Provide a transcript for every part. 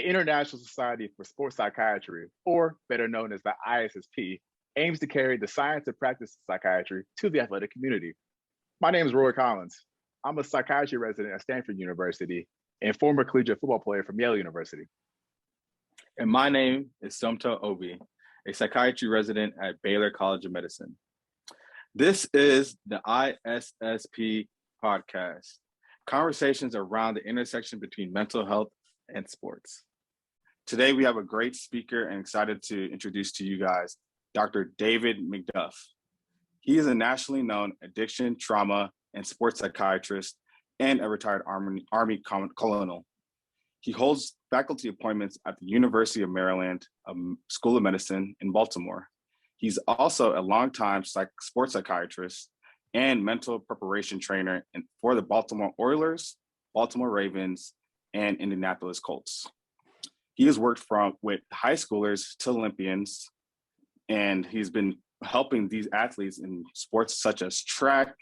International Society for Sports Psychiatry, or better known as the ISSP, aims to carry the science and practice of psychiatry to the athletic community. My name is Roy Collins. I'm a psychiatry resident at Stanford University and former collegiate football player from Yale University. And my name is Somto Obi, a psychiatry resident at Baylor College of Medicine. This is the ISSP podcast, conversations around the intersection between mental health and sports. Today, we have a great speaker and excited to introduce to you guys, Dr. David McDuff. He is a nationally known addiction, trauma, and sports psychiatrist and a retired Army colonel. He holds faculty appointments at the University of Maryland School of Medicine in Baltimore. He's also a longtime sports psychiatrist and mental preparation trainer for the Baltimore Orioles, Baltimore Ravens, and Indianapolis Colts. He has worked with high schoolers to Olympians, and he's been helping these athletes in sports such as track,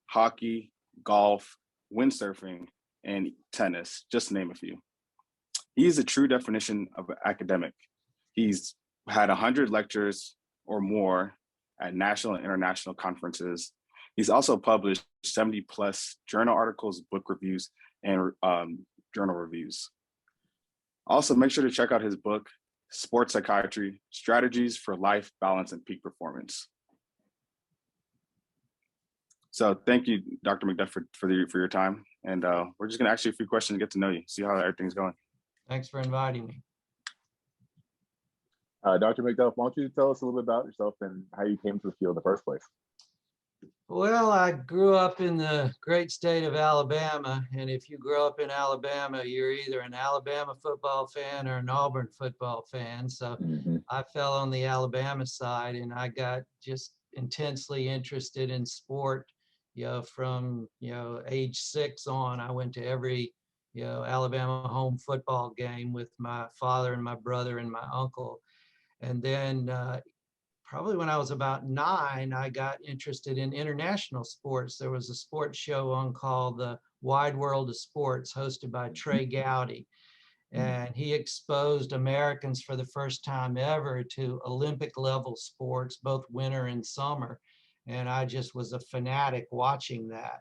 hockey, golf, windsurfing, and tennis, just to name a few. He is a true definition of an academic. He's had 100 lectures or more at national and international conferences. He's also published 70 plus journal articles, book reviews, and journal reviews. Also, make sure to check out his book, Sports Psychiatry, Strategies for Life, Balance, and Peak Performance. So thank you, Dr. McDuff, for your time. And we're just gonna ask you a few questions to get to know you, see how everything's going. Thanks for inviting me. Dr. McDuff, why don't you tell us a little bit about yourself and how you came to the field in the first place? Well, I grew up in the great state of Alabama, and if you grow up in Alabama, you're either an Alabama football fan or an Auburn football fan. So I fell on the Alabama side, and I got just intensely interested in sport. From age 6 on, I went to every Alabama home football game with my father and my brother and my uncle. And then probably when I was about 9, I got interested in international sports. There was a sports show on called The Wide World of Sports, hosted by Trey Gowdy. And he exposed Americans for the first time ever to Olympic level sports, both winter and summer. And I just was a fanatic watching that.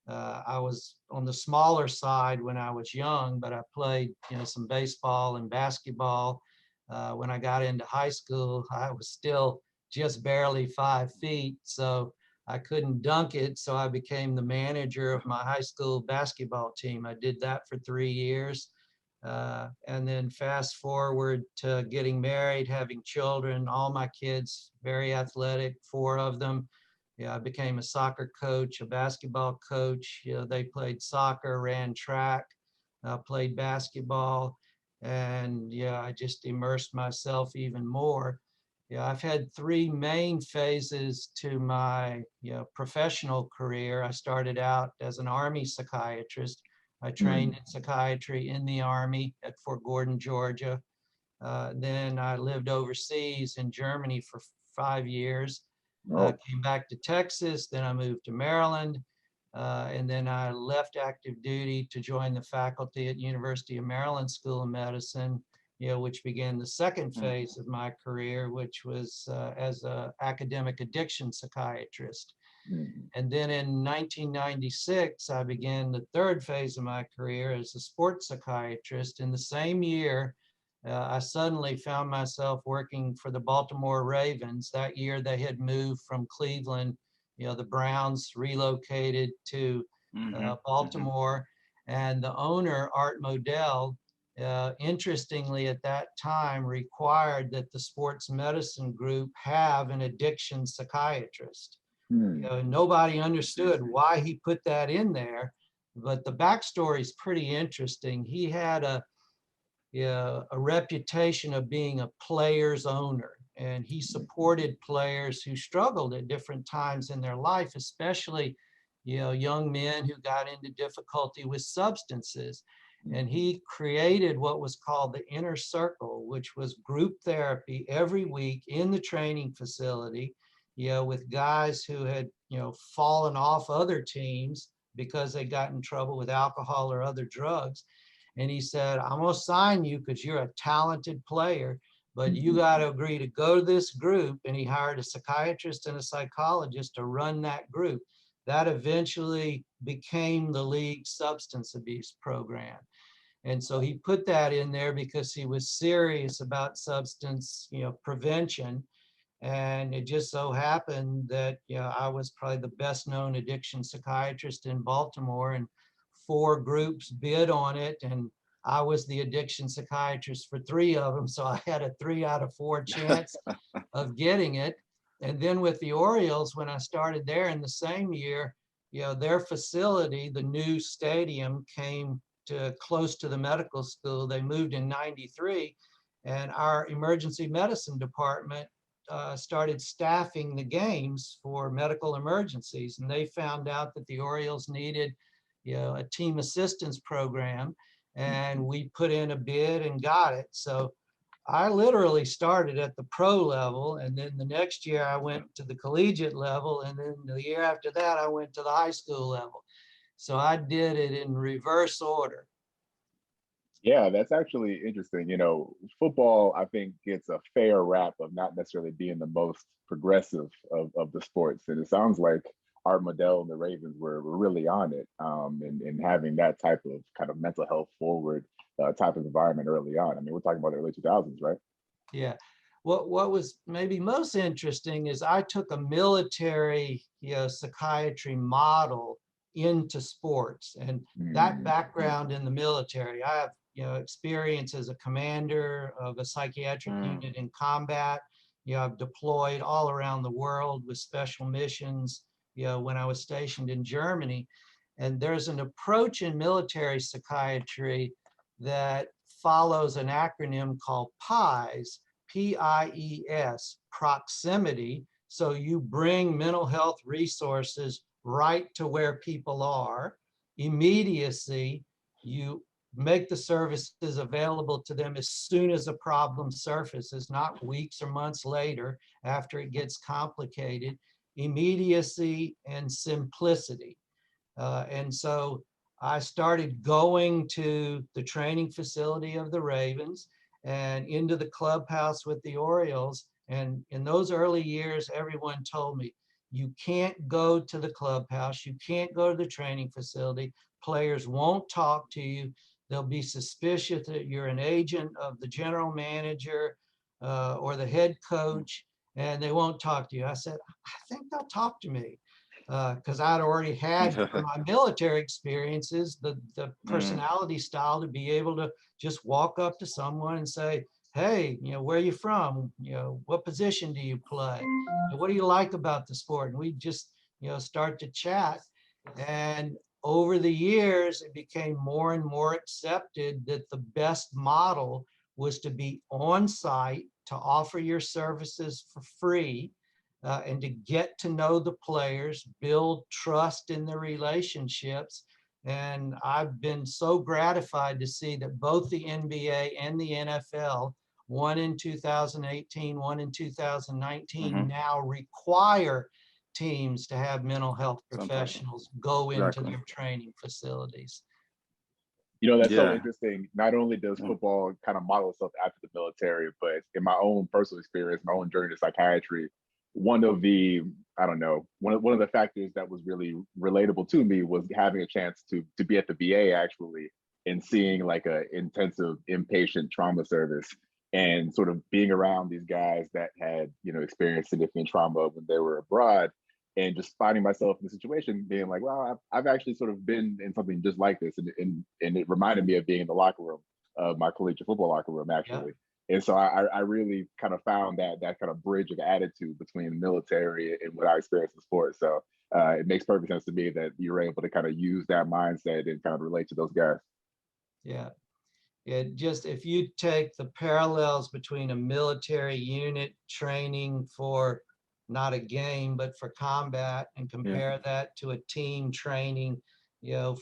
I was on the smaller side when I was young, but I played some baseball and basketball. When I got into high school, I was still just barely 5 feet, so I couldn't dunk it. So I became the manager of my high school basketball team. I did that for 3 years. And then fast forward to getting married, having children, all my kids, very athletic, 4 of them. I became a soccer coach, a basketball coach. They played soccer, ran track, played basketball. And I just immersed myself even more. I've had 3 main phases to my professional career. I started out as an Army psychiatrist. I trained in psychiatry in the Army at Fort Gordon, Georgia. Then I lived overseas in Germany for 5 years. Came back to Texas, then I moved to Maryland. And then I left active duty to join the faculty at University of Maryland School of Medicine, which began the second phase of my career, which was as an academic addiction psychiatrist. And then in 1996, I began the third phase of my career as a sports psychiatrist. In the same year, I suddenly found myself working for the Baltimore Ravens. That year, they had moved from Cleveland. The Browns relocated to Baltimore, and the owner, Art Modell, interestingly at that time required that the sports medicine group have an addiction psychiatrist. Nobody understood why he put that in there, but the backstory is pretty interesting. He had a reputation of being a player's owner. And he supported players who struggled at different times in their life, especially, young men who got into difficulty with substances. And he created what was called the Inner Circle, which was group therapy every week in the training facility, with guys who had, fallen off other teams because they got in trouble with alcohol or other drugs. And he said, I'm going to sign you because you're a talented player, but you got to agree to go to this group. And he hired a psychiatrist and a psychologist to run that group. That eventually became the league substance abuse program. And so he put that in there because he was serious about substance, prevention. And it just so happened that, I was probably the best known addiction psychiatrist in Baltimore, and 4 groups bid on it. And I was the addiction psychiatrist for 3 of them. So I had a 3 out of 4 chance of getting it. And then with the Orioles, when I started there in the same year, their facility, the new stadium, came to close to the medical school. They moved in '93, and our emergency medicine department started staffing the games for medical emergencies. And they found out that the Orioles needed, a team assistance program, and we put in a bid and got it. So I literally started at the pro level, and then the next year I went to the collegiate level, and then the year after that I went to the high school level. So I did it in reverse order. Yeah, that's actually interesting. Football, I think, gets a fair rap of not necessarily being the most progressive of the sports. And it sounds like Art Modell and the Ravens were really on it, and having that type of kind of mental health forward type of environment early on. I mean, we're talking about the early 2000s, right? Yeah. What was maybe most interesting is I took a military, psychiatry model into sports, and that background in the military. I have, experience as a commander of a psychiatric unit in combat. I've deployed all around the world with special missions, when I was stationed in Germany. And there's an approach in military psychiatry that follows an acronym called PIES, P-I-E-S, proximity. So you bring mental health resources right to where people are. Immediacy, you make the services available to them as soon as a problem surfaces, not weeks or months later after it gets complicated. Immediacy and simplicity. And so I started going to the training facility of the Ravens and into the clubhouse with the Orioles. And in those early years, everyone told me, you can't go to the clubhouse, you can't go to the training facility, players won't talk to you, they'll be suspicious that you're an agent of the general manager or the head coach, and they won't talk to you. I said, I think they'll talk to me, because I'd already had from my military experiences the personality style to be able to just walk up to someone and say, hey, where are you from? What position do you play? What do you like about the sport? And we just, start to chat. And over the years, it became more and more accepted that the best model was to be on site, to offer your services for free, and to get to know the players, build trust in the relationships. And I've been so gratified to see that both the NBA and the NFL, one in 2018, one in 2019, now require teams to have mental health professionals go into their training facilities. That's so interesting. Not only does football kind of model itself after the military, but in my own personal experience, my own journey to psychiatry, one of the factors that was really relatable to me was having a chance to be at the VA actually, and seeing like a intensive inpatient trauma service, and sort of being around these guys that had experienced significant trauma when they were abroad, and just finding myself in the situation being like, well, I've actually sort of been in something just like this, and it reminded me of being in the locker room of my collegiate football locker room actually. And so I really kind of found that kind of bridge of attitude between the military and what I experienced in sports. So it makes perfect sense to me that you were able to kind of use that mindset and kind of relate to those guys. Yeah. Just, if you take the parallels between a military unit training for not a game, but for combat, and compare that to a team training,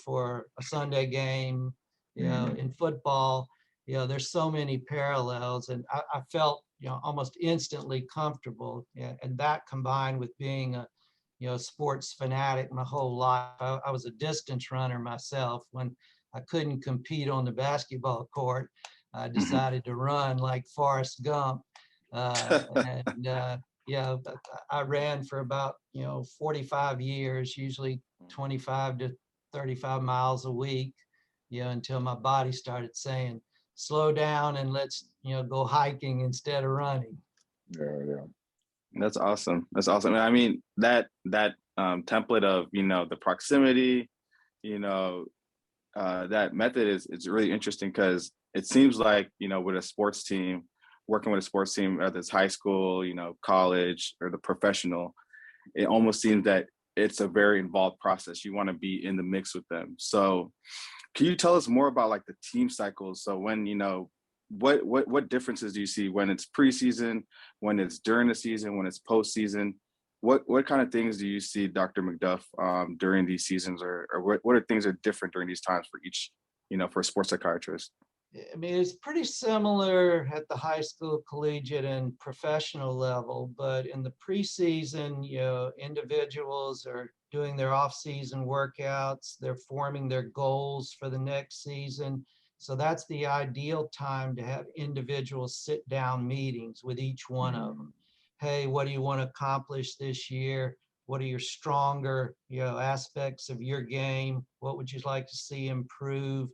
for a Sunday game, in football, there's so many parallels, and I felt, almost instantly comfortable. And that combined with being a sports fanatic my whole life. I was a distance runner myself. When I couldn't compete on the basketball court. I decided to run like Forrest Gump. Yeah, I ran for about, 45 years, usually 25 to 35 miles a week, until my body started saying, slow down and let's, go hiking instead of running. Yeah. That's awesome. That's awesome. I mean, that template of, the proximity, that method is really interesting, because it seems like, with a sports team, working with a sports team, whether it's high school, college, or the professional, it almost seems that it's a very involved process. You want to be in the mix with them. So can you tell us more about like the team cycles? So when, what differences do you see when it's preseason, when it's during the season, when it's postseason? What kind of things do you see, Dr. McDuff, during these seasons, or what are things that are different during these times for each, for a sports psychiatrist? I mean, it's pretty similar at the high school, collegiate, and professional level, but in the preseason, individuals are doing their off-season workouts, they're forming their goals for the next season. So that's the ideal time to have individual sit-down meetings with each one of them. Hey, what do you want to accomplish this year? What are your stronger, aspects of your game? What would you like to see improve?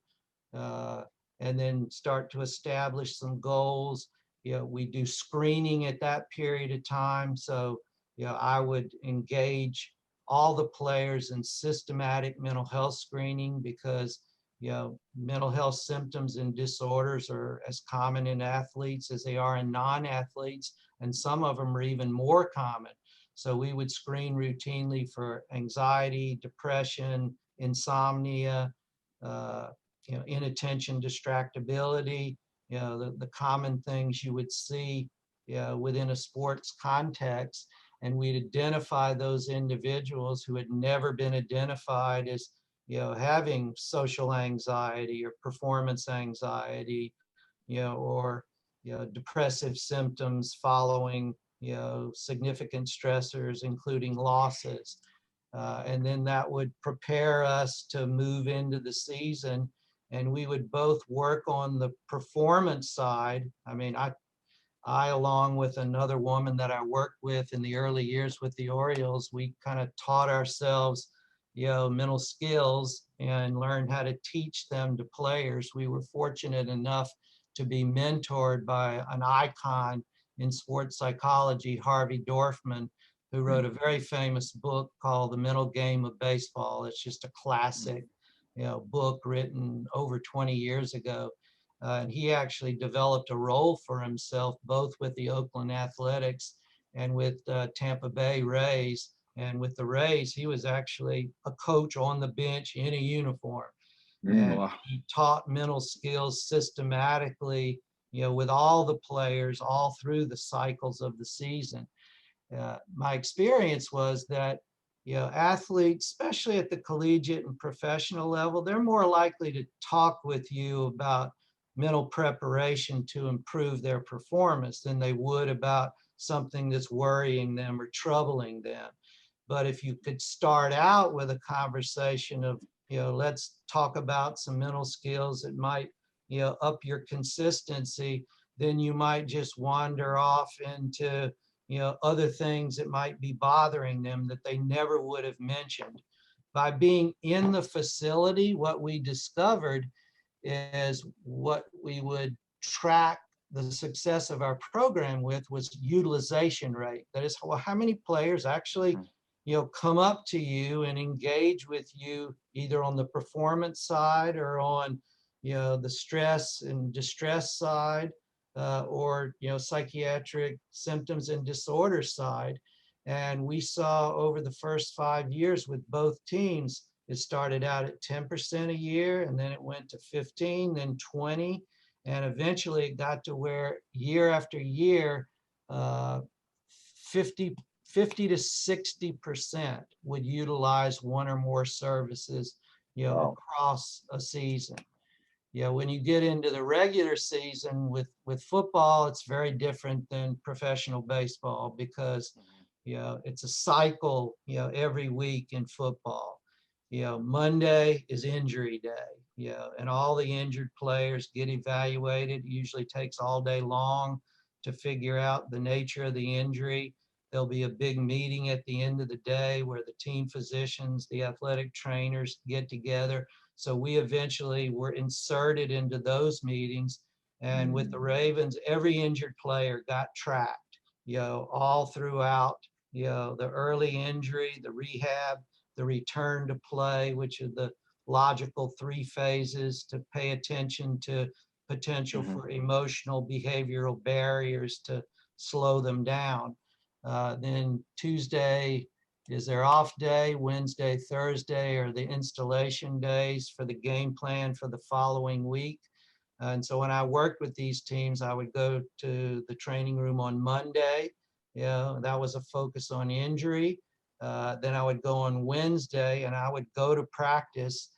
And then start to establish some goals. We do screening at that period of time. So, I would engage all the players in systematic mental health screening, because, mental health symptoms and disorders are as common in athletes as they are in non-athletes, and some of them are even more common. So we would screen routinely for anxiety, depression, insomnia, inattention, distractibility, the common things you would see within a sports context. And we'd identify those individuals who had never been identified as, having social anxiety or performance anxiety, or, depressive symptoms following, significant stressors, including losses. And then that would prepare us to move into the season. And we would both work on the performance side. I mean, I along with another woman that I worked with in the early years with the Orioles, we kind of taught ourselves, mental skills and learned how to teach them to players. We were fortunate enough to be mentored by an icon in sports psychology, Harvey Dorfman, who wrote a very famous book called The Mental Game of Baseball. It's just a classic, book written over 20 years ago. And he actually developed a role for himself, both with the Oakland Athletics and with Tampa Bay Rays. And with the Rays, he was actually a coach on the bench in a uniform. And he taught mental skills systematically, with all the players all through the cycles of the season. My experience was that, athletes, especially at the collegiate and professional level, they're more likely to talk with you about mental preparation to improve their performance than they would about something that's worrying them or troubling them. But if you could start out with a conversation of, let's talk about some mental skills that might, up your consistency, then you might just wander off into, other things that might be bothering them that they never would have mentioned. By being in the facility, what we discovered is what we would track the success of our program with was utilization rate. That is, well, how many players actually, come up to you and engage with you either on the performance side or on, the stress and distress side, or, psychiatric symptoms and disorder side. And we saw over the first 5 years with both teams, it started out at 10% a year, and then it went to 15, then 20, and eventually it got to where year after year, 50 to 60% would utilize one or more services, across a season. When you get into the regular season with football, it's very different than professional baseball, because, it's a cycle, every week in football. Monday is injury day, and all the injured players get evaluated. It usually takes all day long to figure out the nature of the injury. There'll be a big meeting at the end of the day where the team physicians, the athletic trainers get together. So we eventually were inserted into those meetings. And with the Ravens, every injured player got tracked, all throughout, the early injury, the rehab, the return to play, which are the logical 3 phases to pay attention to potential for emotional behavioral barriers to slow them down. Then Tuesday is their off day. Wednesday, Thursday are the installation days for the game plan for the following week. And so when I worked with these teams, I would go to the training room on Monday. That was a focus on injury. Then I would go on Wednesday and I would go to practice.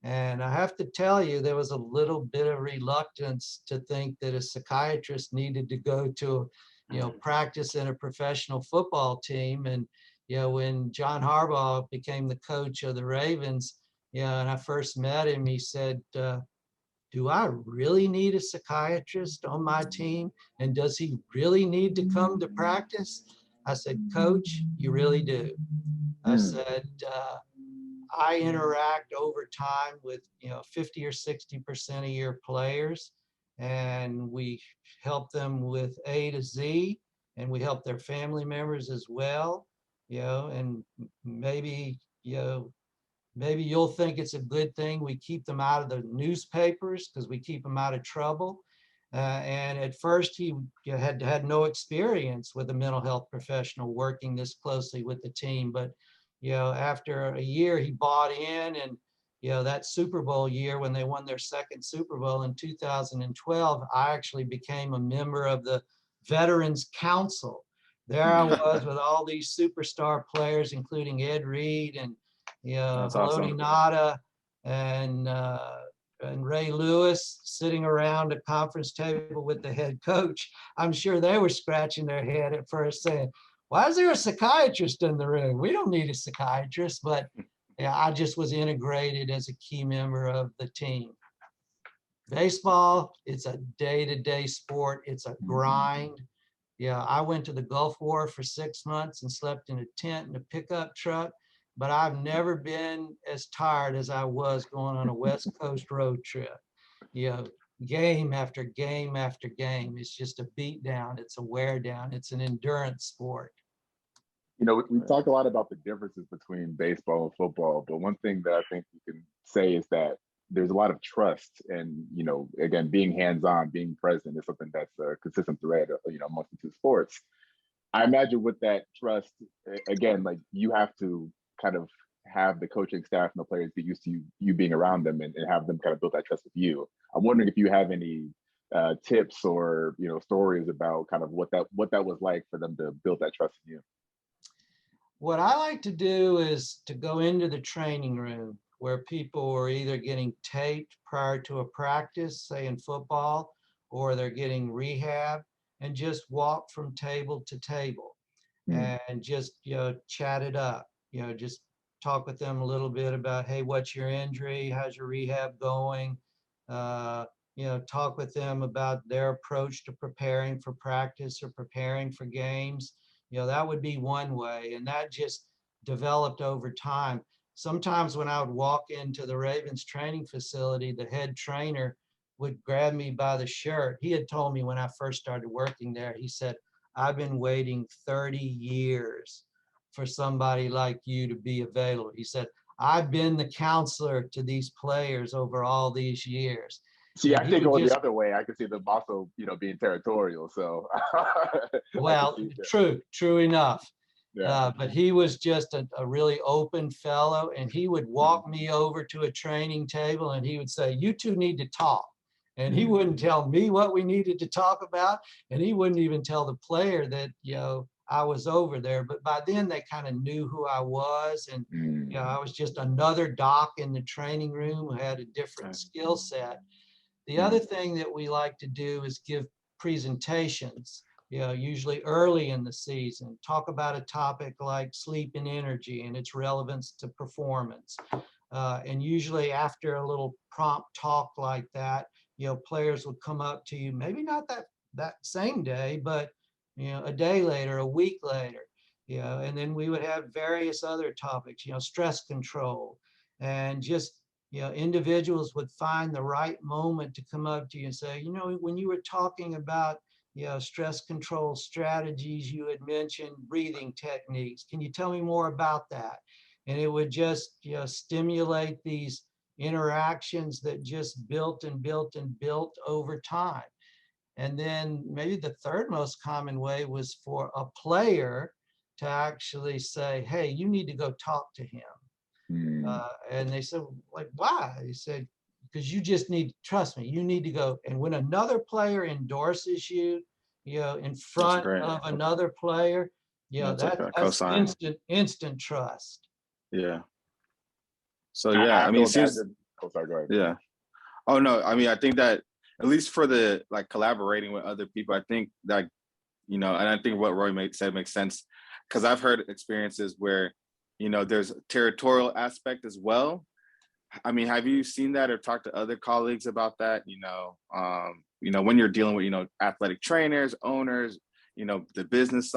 And I have to tell you, there was a little bit of reluctance to think that a psychiatrist needed to go to, practice in a professional football team. And, when John Harbaugh became the coach of the Ravens, and I first met him, he said, do I really need a psychiatrist on my team? And does he really need to come to practice? I said, Coach, you really do. I said, I interact over time with 50 or 60% of your players, and we help them with A to Z, and we help their family members as well. And maybe you'll think it's a good thing we keep them out of the newspapers because we keep them out of trouble. And at first he had no experience with a mental health professional working this closely with the team, but after a year he bought in. And that Super Bowl year when they won their second Super Bowl in 2012, I actually became a member of the Veterans Council. There I was with all these superstar players, including Ed Reed and Haloti Ngata and Ray Lewis, sitting around a conference table with the head coach. I'm sure they were scratching their head at first saying, why is there a psychiatrist in the room? We don't need a psychiatrist. But I just was integrated as a key member of the team. Baseball, it's a day-to-day sport. It's a grind. I went to the Gulf War for 6 months and slept in a tent in a pickup truck, but I've never been as tired as I was going on a West Coast road trip. Game after game after game. It's just a beat down. It's a wear down. It's an endurance sport. We talk a lot about the differences between baseball and football, but one thing that I think you can say is that there's a lot of trust, and again, being hands-on, being present is something that's a consistent thread, amongst the two sports. I imagine with that trust, again, like you have to kind of have the coaching staff and the players get used to you being around them and have them kind of build that trust with you. I'm wondering if you have any tips or stories about kind of what that was like for them to build that trust in you. What I like to do is to go into the training room where people are either getting taped prior to a practice, say in football, or they're getting rehab, and just walk from table to table and just chat it up. Just talk with them a little bit about, hey, what's your injury? How's your rehab going? Talk with them about their approach to preparing for practice or preparing for games. That would be one way, and that just developed over time. Sometimes when I would walk into the Ravens training facility, the head trainer would grab me by the shirt. He had told me when I first started working there, he said, I've been waiting 30 years for somebody like you to be available. He said, I've been the counselor to these players over all these years. See, I think going the other way, I can see them also, being territorial. So, well, true enough. Yeah. But he was just a really open fellow, and he would walk me over to a training table and he would say, you two need to talk. And he wouldn't tell me what we needed to talk about, and he wouldn't even tell the player that, I was over there. But by then they kind of knew who I was, and I was just another doc in the training room who had a different skill set. The other thing that we like to do is give presentations, usually early in the season, talk about a topic like sleep and energy and its relevance to performance. And usually after a little prompt talk like that, players would come up to you, maybe not that same day, but, a day later, a week later, and then we would have various other topics, stress control, and just, individuals would find the right moment to come up to you and say, when you were talking about, stress control strategies, you had mentioned breathing techniques. Can you tell me more about that? And it would just, stimulate these interactions that just built and built and built over time. And then maybe the third most common way was for a player to actually say, hey, you need to go talk to him. And they said, like, why? He said, because you just need, trust me, you need to go. And when another player endorses you, in front of another player, that's instant trust. Yeah. So yeah, I mean, it seems. Oh, sorry, go ahead. Yeah. Oh no, I mean, I think that at least for the collaborating with other people, I think that, and I think what Roy said makes sense, because I've heard experiences where, there's a territorial aspect as well. I mean, have you seen that or talked to other colleagues about that? When you're dealing with, athletic trainers, owners, the business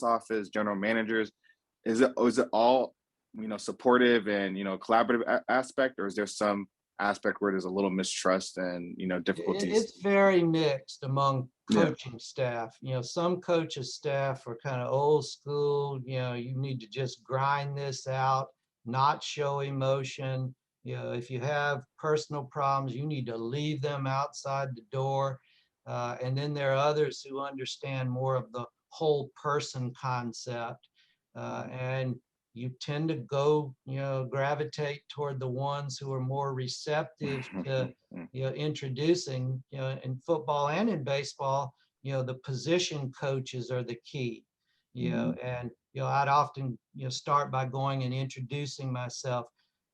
office, general managers, is it all, supportive and, collaborative aspect, or is there some aspect where there's a little mistrust and, difficulties? It's very mixed among coaching staff. Some coaches staff are kind of old school, you need to just grind this out, not show emotion. If you have personal problems, you need to leave them outside the door. And then there are others who understand more of the whole person concept. And you tend to go, gravitate toward the ones who are more receptive to, introducing, in football and in baseball, the position coaches are the key, and, I'd often, start by going and introducing myself.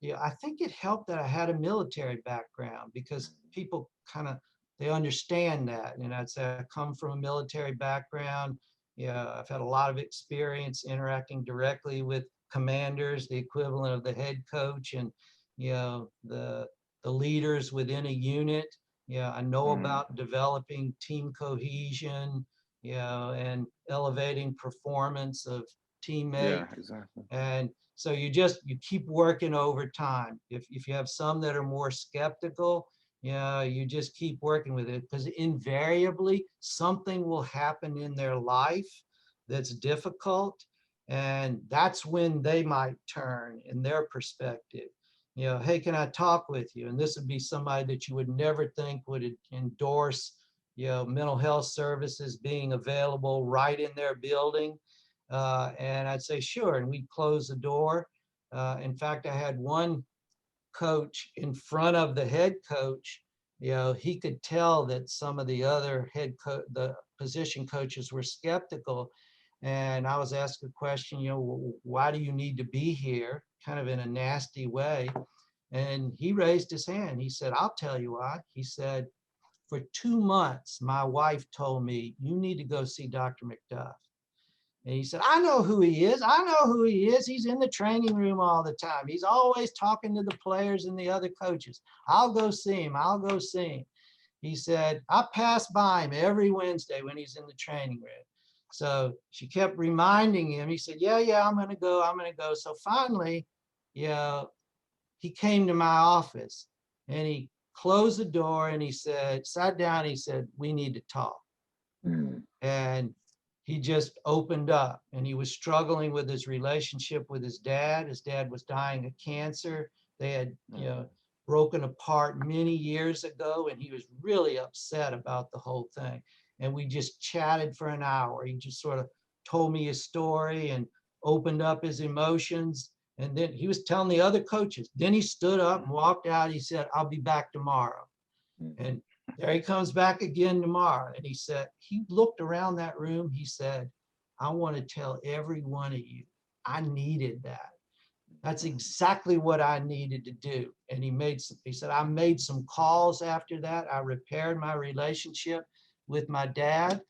I think it helped that I had a military background, because people they understand that. And I'd say I come from a military background. I've had a lot of experience interacting directly with commanders, the equivalent of the head coach, and the leaders within a unit. I know about developing team cohesion, and elevating performance of teammates. Yeah, exactly. And so you keep working over time. If you have some that are more skeptical, you just keep working with it, because invariably something will happen in their life that's difficult. And that's when they might turn in their perspective. Hey, can I talk with you? And this would be somebody that you would never think would endorse, mental health services being available right in their building. And I'd say, sure. And we'd close the door. In fact, I had one coach in front of the head coach. He could tell that some of the other the position coaches were skeptical. And I was asked a question, why do you need to be here? Kind of in a nasty way. And he raised his hand. He said, I'll tell you why. He said, for 2 months, my wife told me, you need to go see Dr. McDuff. And he said, I know who he is. I know who he is. He's in the training room all the time. He's always talking to the players and the other coaches. I'll go see him. I'll go see him. He said, I pass by him every Wednesday when he's in the training room. So she kept reminding him. He said, yeah, I'm going to go. I'm going to go. So finally, he came to my office and he closed the door and he said, sat down. He said, we need to talk. And he just opened up, and he was struggling with his relationship with his dad. His dad was dying of cancer. They had, broken apart many years ago, and he was really upset about the whole thing. And we just chatted for an hour. He just sort of told me his story and opened up his emotions. And then he was telling the other coaches. Then he stood up and walked out. He said, I'll be back tomorrow. And there he comes back again tomorrow. And he said, he looked around that room. He said, I want to tell every one of you, I needed that. That's exactly what I needed to do. And he said, I made some calls after that. I repaired my relationship with my dad.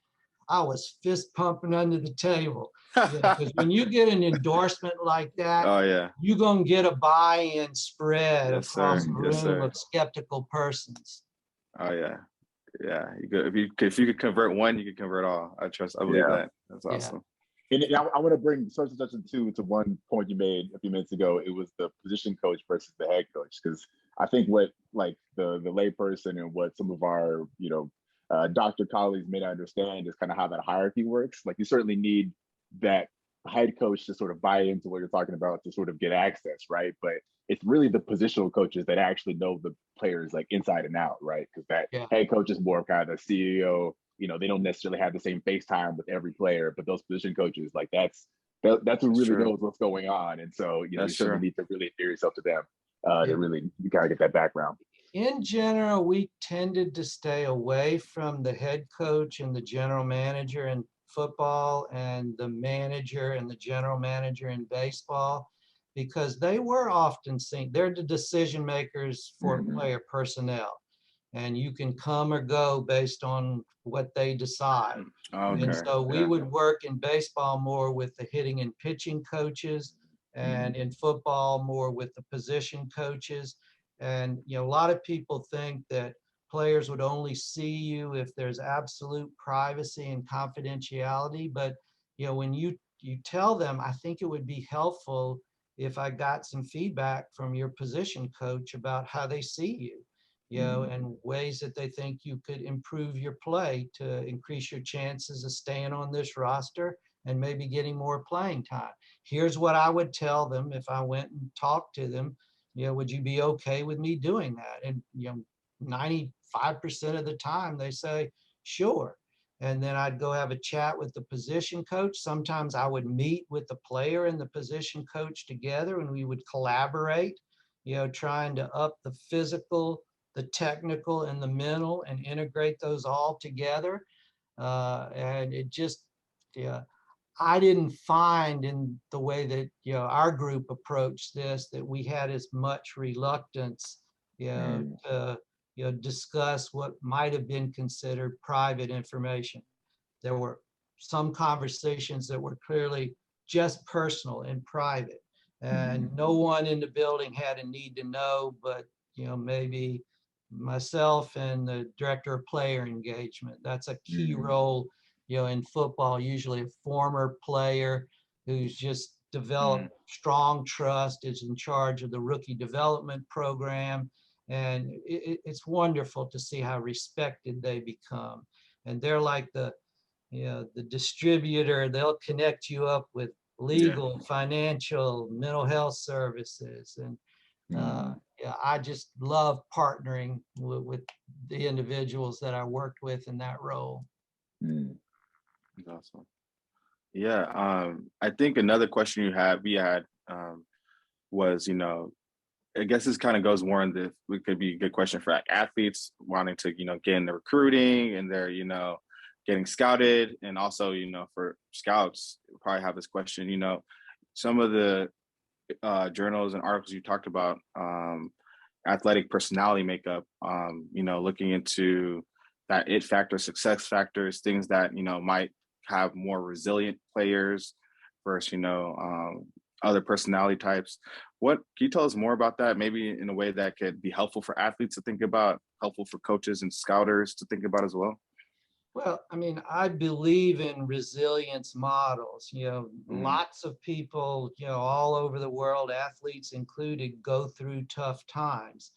I was fist pumping under the table. Because when you get an endorsement like that, Oh yeah. you're going to get a buy-in spread Yes, across sir. a Yes, room sir. of skeptical persons. Oh yeah. Yeah. You could, if you could convert one, you could convert all. I believe Yeah. that. That's Yeah. awesome. And I want to bring substitution to one point you made a few minutes ago. It was the position coach versus the head coach, because I think what like the layperson and what some of our doctor colleagues may not understand is kind of how that hierarchy works. Like you certainly need that head coach to sort of buy into what you're talking about to sort of get access, right? But it's really the positional coaches that actually know the players like inside and out, right? Because that head coach is more of kind of the CEO. They don't necessarily have the same FaceTime with every player, but those position coaches, like that's who really knows what's going on. And so, you certainly need to really endear yourself to them to really, you gotta get that background. In general, we tended to stay away from the head coach and the general manager in football and the manager and the general manager in baseball, because they were often seen, they're the decision makers for player personnel. And you can come or go based on what they decide. Okay. And so we would work in baseball more with the hitting and pitching coaches, and in football more with the position coaches. And a lot of people think that players would only see you if there's absolute privacy and confidentiality. But when you tell them, I think it would be helpful if I got some feedback from your position coach about how they see you, and ways that they think you could improve your play to increase your chances of staying on this roster and maybe getting more playing time. Here's what I would tell them if I went and talked to them. Would you be okay with me doing that? And 95% of the time they say, sure. And then I'd go have a chat with the position coach. Sometimes I would meet with the player and the position coach together, and we would collaborate, trying to up the physical, the technical, and the mental, and integrate those all together. And it just, I didn't find in the way that our group approached this that we had as much reluctance to discuss what might have been considered private information. There were some conversations that were clearly just personal and private, and no one in the building had a need to know, but maybe myself and the director of player engagement. That's a key role in football, usually a former player who's just developed strong trust, is in charge of the rookie development program. And it's wonderful to see how respected they become. And they're like the distributor. They'll connect you up with legal, financial, mental health services. And I just love partnering with the individuals that I worked with in that role. Awesome. Yeah, I think another question we had was, I guess this kind of goes more in it could be a good question for like athletes wanting to, get into recruiting and they're, getting scouted, and also, for scouts, probably have this question, some of the journals and articles you talked about, athletic personality makeup, looking into that it factor, success factors, things that, might have more resilient players versus, other personality types. What can you tell us more about that? Maybe in a way that could be helpful for athletes to think about, helpful for coaches and scouters to think about as well? Well, I mean, I believe in resilience models. Lots of people, all over the world, athletes included, go through tough times.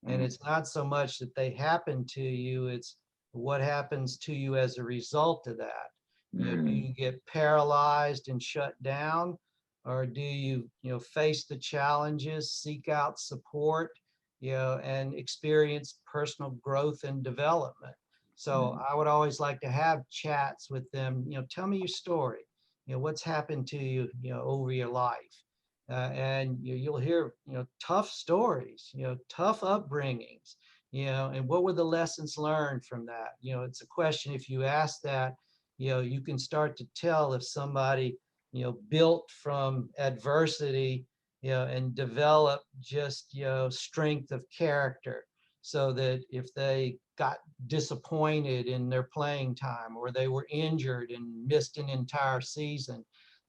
And it's not so much that they happen to you, it's what happens to you as a result of that. Do you get paralyzed and shut down, or do you, face the challenges, seek out support, and experience personal growth and development? So I would always like to have chats with them. Tell me your story. What's happened to you, over your life, and you'll hear, tough stories, tough upbringings, and what were the lessons learned from that? It's a question. If you ask that, you can start to tell if somebody, built from adversity, and develop just, strength of character. so that if they got disappointed in their playing time or they were injured and missed an entire season,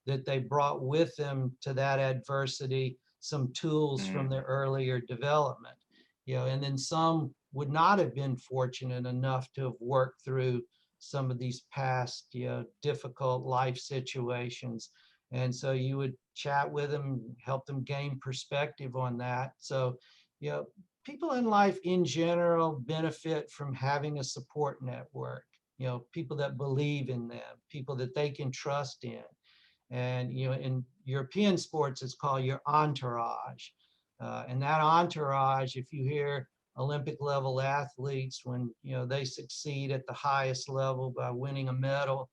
that they brought with them to that adversity some tools from their earlier development. And then some would not have been fortunate enough to have worked through some of these past difficult life situations. And so you would chat with them, help them gain perspective on that. So, people in life in general benefit from having a support network, people that believe in them, people that they can trust in. And, in European sports, it's called your entourage. And that entourage, if you hear Olympic level athletes, when, they succeed at the highest level by winning a medal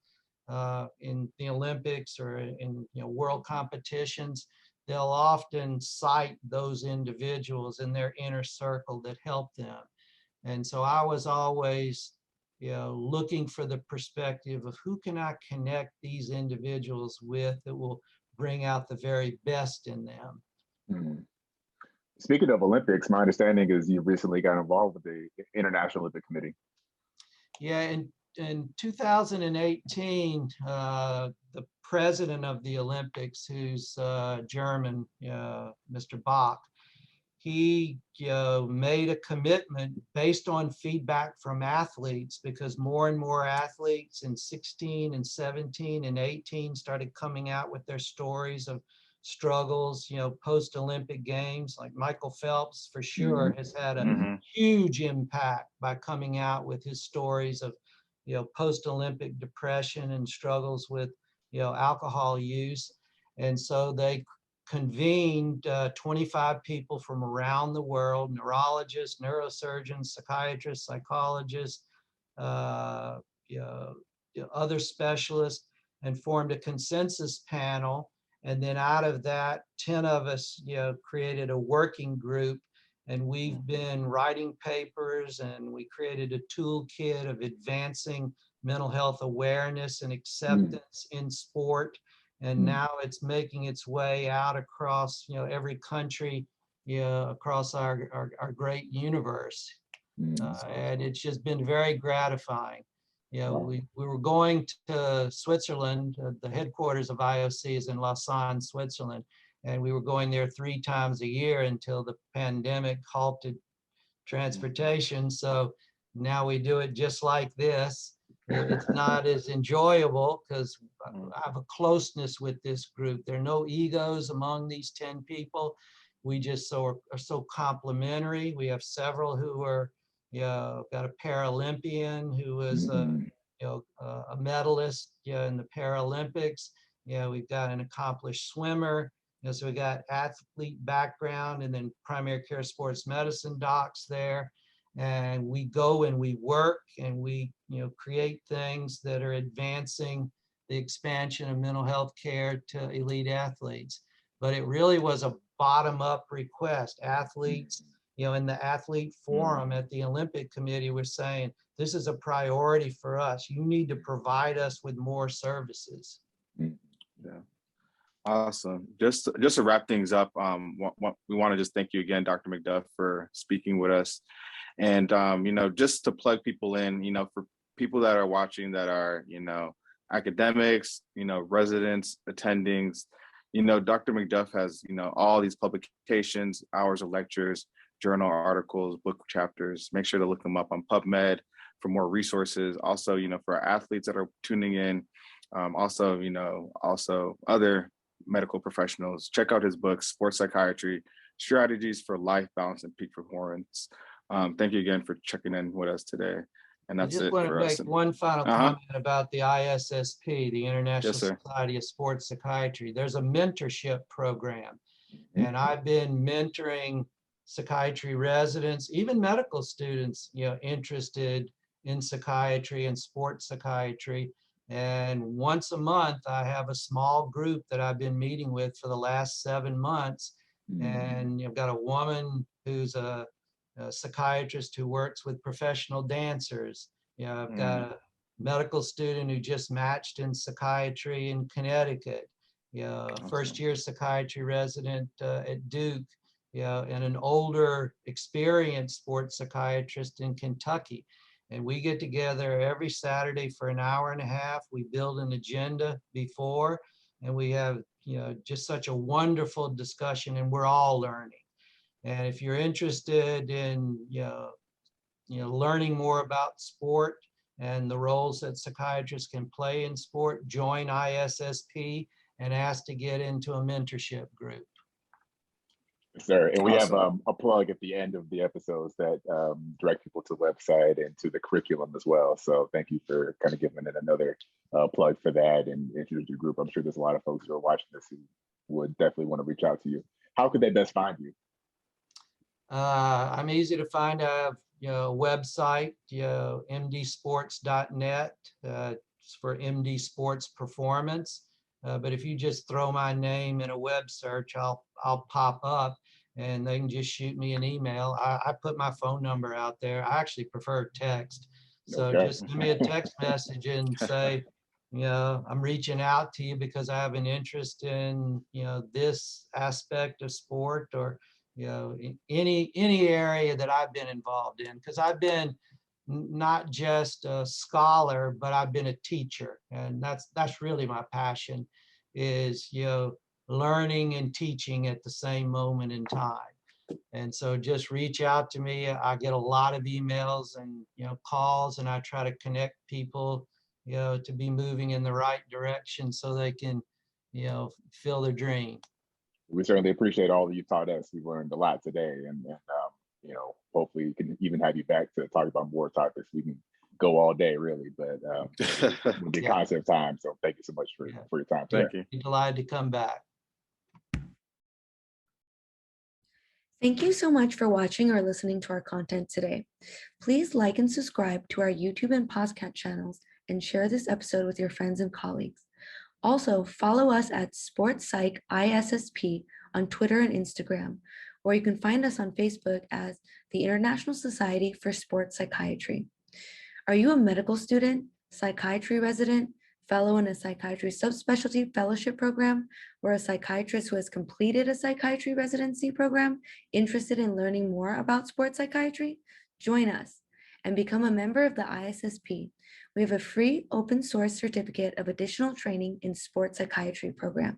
in the Olympics or in, world competitions, they'll often cite those individuals in their inner circle that helped them. And so I was always, looking for the perspective of who can I connect these individuals with that will bring out the very best in them. Mm-hmm. Speaking of Olympics, my understanding is you recently got involved with the International Olympic Committee. Yeah, in 2018, the president of the Olympics, who's German, Mr. Bach, he made a commitment based on feedback from athletes, because more and more athletes in 16 and 17 and 18 started coming out with their stories of struggles, post-Olympic games. Like Michael Phelps, for sure, has had a huge impact by coming out with his stories of, post-Olympic depression and struggles with, alcohol use. And so they convened 25 people from around the world, neurologists, neurosurgeons, psychiatrists, psychologists, other specialists, and formed a consensus panel. And then out of that, 10 of us, created a working group, and we've been writing papers, and we created a toolkit of advancing mental health awareness and acceptance in sport. And now it's making its way out across, every country, across our great universe. And it's just been very gratifying. We were going to Switzerland. The headquarters of IOC is in Lausanne, Switzerland. And we were going there 3 times a year until the pandemic halted transportation. So now we do it just like this. It's not as enjoyable because I have a closeness with this group. There are no egos among these 10 people. We just are so complementary. We have several who are, got a Paralympian who is a medalist in the Paralympics. We've got an accomplished swimmer. So we got athlete background, and then primary care sports medicine docs there. And we go and we work and we, create things that are advancing the expansion of mental health care to elite athletes. But it really was a bottom-up request. Athletes, in the athlete forum at the Olympic Committee were saying, this is a priority for us. You need to provide us with more services. Yeah. Awesome. Just to wrap things up, we want to just thank you again, Dr. McDuff, for speaking with us. And, just to plug people in, for people that are watching that are, academics, residents, attendings, Dr. McDuff has, all these publications, hours of lectures, journal articles, book chapters. Make sure to look them up on PubMed for more resources. Also, for our athletes that are tuning in, also other medical professionals, check out his book, Sports Psychiatry, Strategies for Life Balance and Peak Performance. Thank you again for checking in with us today. And that's it for us. I just want to make one final comment about the ISSP, the International Society of Sports Psychiatry. There's a mentorship program, and I've been mentoring psychiatry residents, even medical students, interested in psychiatry and sports psychiatry. And once a month, I have a small group that I've been meeting with for the last 7 months. And you've got a woman who's a psychiatrist who works with professional dancers. I've got a medical student who just matched in psychiatry in Connecticut. First-year psychiatry resident at Duke. and an older, experienced sports psychiatrist in Kentucky. And we get together every Saturday for an hour and a half. We build an agenda before, and we have, just such a wonderful discussion, and we're all learning. And if you're interested in, learning more about sport and the roles that psychiatrists can play in sport, join ISSP and ask to get into a mentorship group. Sir, and we Awesome. have a plug at the end of the episodes that direct people to the website and to the curriculum as well. So thank you for kind of giving it another plug for that and introduce your group. I'm sure there's a lot of folks who are watching this who would definitely want to reach out to you. How could they best find you? I'm easy to find. I have a website, mdsports.net. It's for MD Sports Performance. But if you just throw my name in a web search, I'll pop up, and they can just shoot me an email. I put my phone number out there. I actually prefer text. So Okay. just give me a text message and say, I'm reaching out to you because I have an interest in, this aspect of sport, or, any area that I've been involved in, because I've been not just a scholar, but I've been a teacher, and that's really my passion, is learning and teaching at the same moment in time. And so just reach out to me. I get a lot of emails and calls, and I try to connect people to be moving in the right direction so they can fill their dream. We certainly appreciate all that you taught us. We learned a lot today, and hopefully we can even have you back to talk about more topics. We can go all day, really, but we'll be conscious of time. So thank you so much for your time. Thank you. Be delighted to come back. Thank you so much for watching or listening to our content today. Please like and subscribe to our YouTube and podcast channels, and share this episode with your friends and colleagues. Also, follow us at Sports Psych ISSP on Twitter and Instagram, or you can find us on Facebook as the International Society for Sports Psychiatry. Are you a medical student, psychiatry resident, fellow in a psychiatry subspecialty fellowship program, or a psychiatrist who has completed a psychiatry residency program interested in learning more about sports psychiatry? Join us and become a member of the ISSP. We have a free open source certificate of additional training in sports psychiatry program.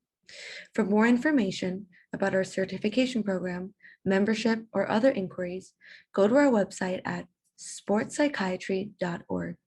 For more information about our certification program, membership, or other inquiries, go to our website at sportspsychiatry.org.